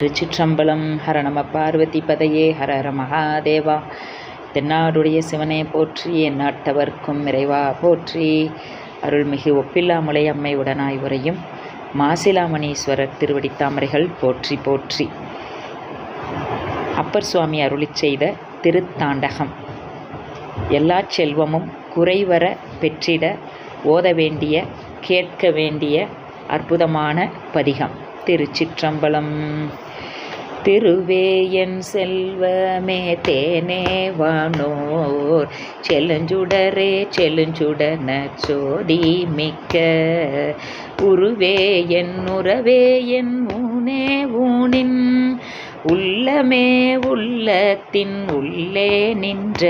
திருச்சிற்றம்பலம். ஹர நம பார்வதி பதையே ஹர ஹர மகாதேவா. தென்னாடுடைய சிவனே போற்றி, எந்நாட்டவர்க்கும் இறைவா போற்றி. அருள்மிகு ஒப்பில்லாமுலை அம்மை உடனாய் உரையும் மாசிலாமணீஸ்வரர் திருவடித்தாமரைகள் போற்றி போற்றி. அப்பர் சுவாமி அருளிச் செய்த திருத்தாண்டகம். எல்லா செல்வமும் குறைவர பெற்றிட ஓத வேண்டிய கேட்க வேண்டிய அற்புதமான பதிகம். திருச்சிற்றம்பலம். திருவே என் செல்வமே தேனே வானோர் செலுஞ்சுடரே செலுஞ்சுடன சோதி மிக்க உருவே என் உறவே என் ஊனே ஊனின் உள்ளமே உள்ளத்தின் உள்ளே நின்ற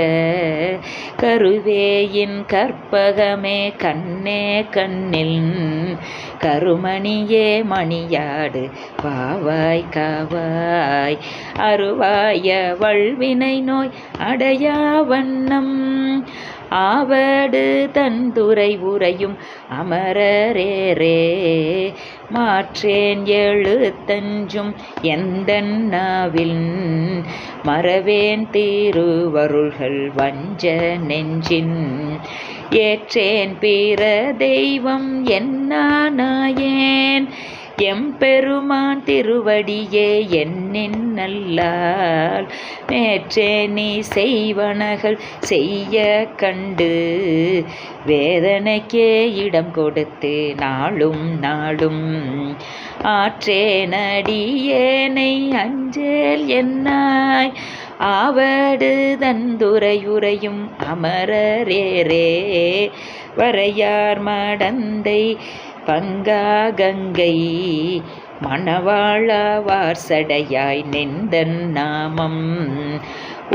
கருவேயின் கற்பகமே கண்ணே கண்ணில் கருமணியே மணியாடு வாவாய் காவாய் அருவாய வல்வினை நோய் அடையா வண்ணம் ஆவடு தந்துரை உரையும் அமரரேரே மாற்றேன் எழுத்தஞ்சும் எந்தன் நாவில் மறவேன் திருவருள்கள் வஞ்ச நெஞ்சின் ஏற்றேன் பிற தெய்வம் என்னானாயேன் எம்பெருமான் திருவடியே என்னின் நல்லால் மேற்றே நீ செய்வனகள் செய்ய கண்டு வேதனைக்கே இடம் கொடுத்து நாளும் நாளும் ஆற்றேனடியேனை அஞ்சேல் என்னாய் ஆவடு தந்துரை உரையும் அமரரேரே வரையார் மடந்தை பங்கா கங்கை மணவாளா வார்சடையாய் நெந்தன் நாமம்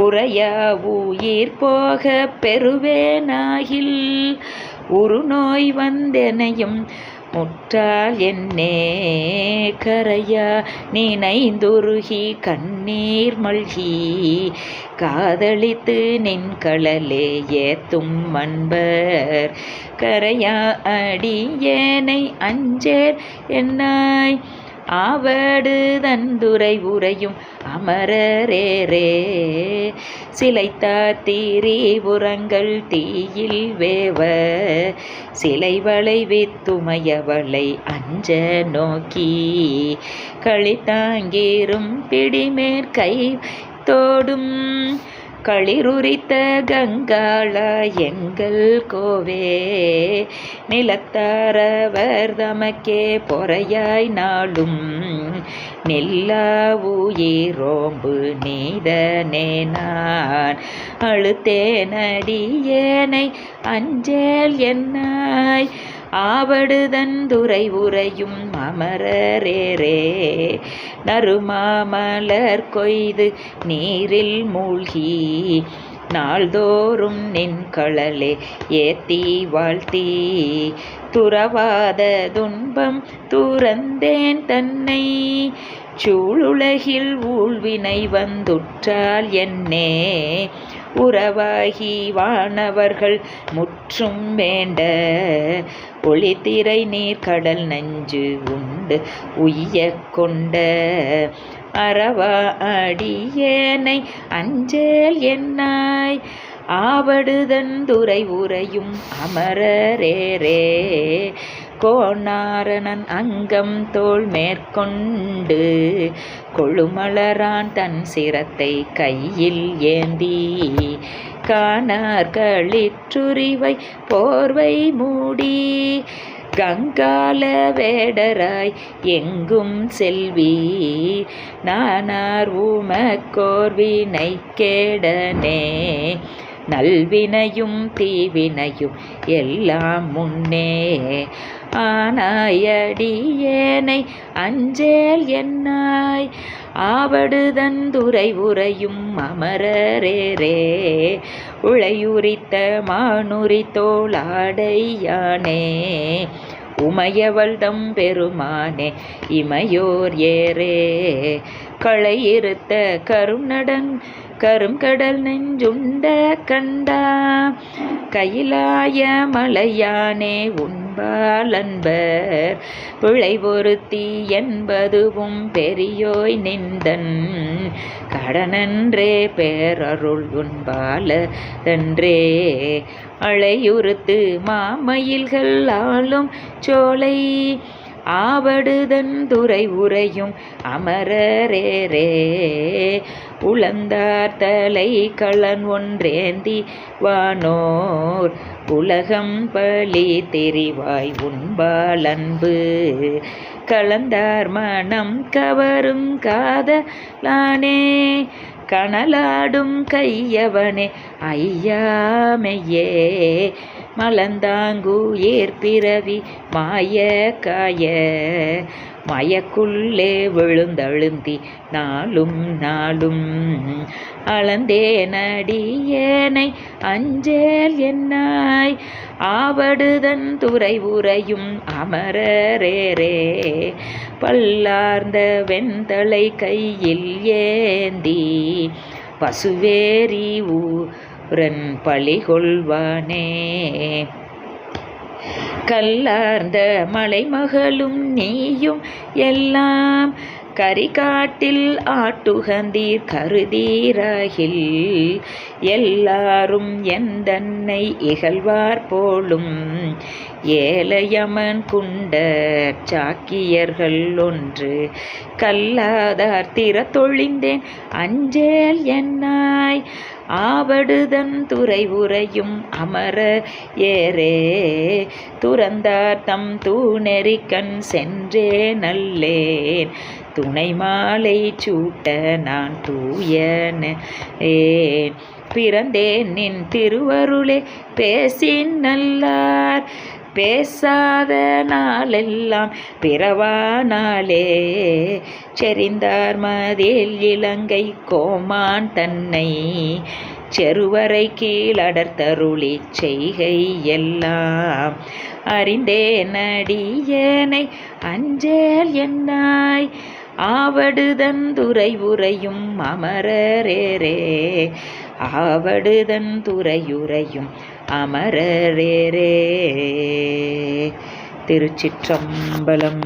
உரையா உயிர் போக பெறுவேனாகில் உருநோய் வந்தெனையும் முற்றால் என்னே கரையா நினைந்துருகி கண்ணீர் மல்கி காதலித்து நின் களலே ஏத்தும் அன்பர் கரையா அடியேனை அஞ்சேர் என்னாய் ஆவடு தந்துரை உரையும் அமரரேரே சிலைத்தார் திரிபுரங்கள் தீயில் வேவ சிலை வளைவித்துமையவளை அஞ்ச நோக்கி களித்தாங்கிரும் பிடிமேற்கை தோடும் களிருரித்த கங்காளா எங்கள் கோவே நிலத்தாரவர் தமக்கே பொறையாய் நாளும் நெல்லா உயிரோம்பு நீதனே நான் அழுத்தேனடியேனை அஞ்சேல் என்னாய் ஆவடு தந்துரை உரையும் அமரரேரே நறுமாமலர் கொய்து நீரில் மூழ்கி நாள்தோறும் நின் களலே ஏத்தி வாழ்த்தி துறவாத துன்பம் துறந்தேன் தன்னை சூளுலகில் ஊழ்வினை வந்துற்றால் என்னே உறவாகி வானவர்கள் முற்றும் வேண்ட ஒளித்திரை நீர் கடல் நஞ்சு உண்டு உய்ய கொண்ட அறவா அடியேனை அஞ்சேல் என்னாய் ஆவடுதந்துரை உரையும் அமரரேரே கோணாரணன் அங்கம் தோள் மேற்கொண்டு கொழுமலரான் தன் சிரத்தை கையில் ஏந்தி காணார் களிற்றுரிவை போர்வை மூடி கங்கால வேடராய் எங்கும் செல்வி நானார் உமக்கோர்வினை கேடனே நல்வினையும் தீவினையும் எல்லாம் முன்னே ஆனாயடியேனை அஞ்சேல் என்னாய் ஆவடு தந்துரை உரையும் அமரரேரே உளையுரித்த மானுரி தோளாடையானே உமையவள்தம் பெருமானே இமையோர் ஏரே களையிருத்த கருநடன் கருங்கடல் நெஞ்சுண்ட கண்டா கையிலாய மலையானே உண்ட உண்பாலன்பர் பிழை பொருத்தி என்பதுவும் பெரியோய் நிந்தன் கடனன்றே பேரருள் உண்பாலதன்றே அழையுறுத்து மாமயில்கள் ஆளும் சோலை ஆவடுதன் துறை உரையும் அமரரேரே உளந்தார் தலை களன் ஒன்றேந்தி வானோர் உலகம் பழி தெரிவாய் உண்பாலன்பு கலந்தார் மனம் கவரும் காதலானே கனலாடும் கையவனே ஐயாமையே மலந்தாங்குயிர் பிறவி மாய காய மயக்குள்ளே விழுந்தழுந்தி நாளும் நாளும் அளந்தேனடியேனை அஞ்சேல் என்னாய் ஆவடுதன் துறை உரையும் அமரரேரே பல்லார்ந்த வெண்தலை கையில் ஏந்தி பசுவேரி ஊரன் பழி கொள்வானே கல்லார்ந்த மலைமகளும் நீயும் எல்லாம் கரிகாட்டில் ஆட்டுகந்தீர் கருதீராகில் எல்லாரும் எந்தன்னை இகழ்வார் போலும் ஏலையமன் குண்ட சாக்கியர்கள் ஒன்று கல்லாதார் திறத்தொழிந்தேன் அஞ்சேல் என்னாய் ஆவடுதன் துறை உரையும் அமர ஏரே துறந்தார் தம் தூணெறிக்கண் சென்றே நல்லேன் துணை மாலை சூட்ட நான் தூயனேன் பிறந்தேன் நின் திருவருளே பேசின் நல்லார் பேசாத நாளெல்லாம் பிறவானாலே செறிந்தார் மதில் இலங்கை கோமான் தன்னை செருவரை கீழடர்த்தருளி செய்கை எல்லாம் அறிந்தேன் அடியேனை அஞ்சேல் என்னாய் ஆவடுதன் துறை உரையும் அமரரேரே ஆவடுதன் துறையுரையும் அமரரேரே. திருச்சிற்றம்பலம்.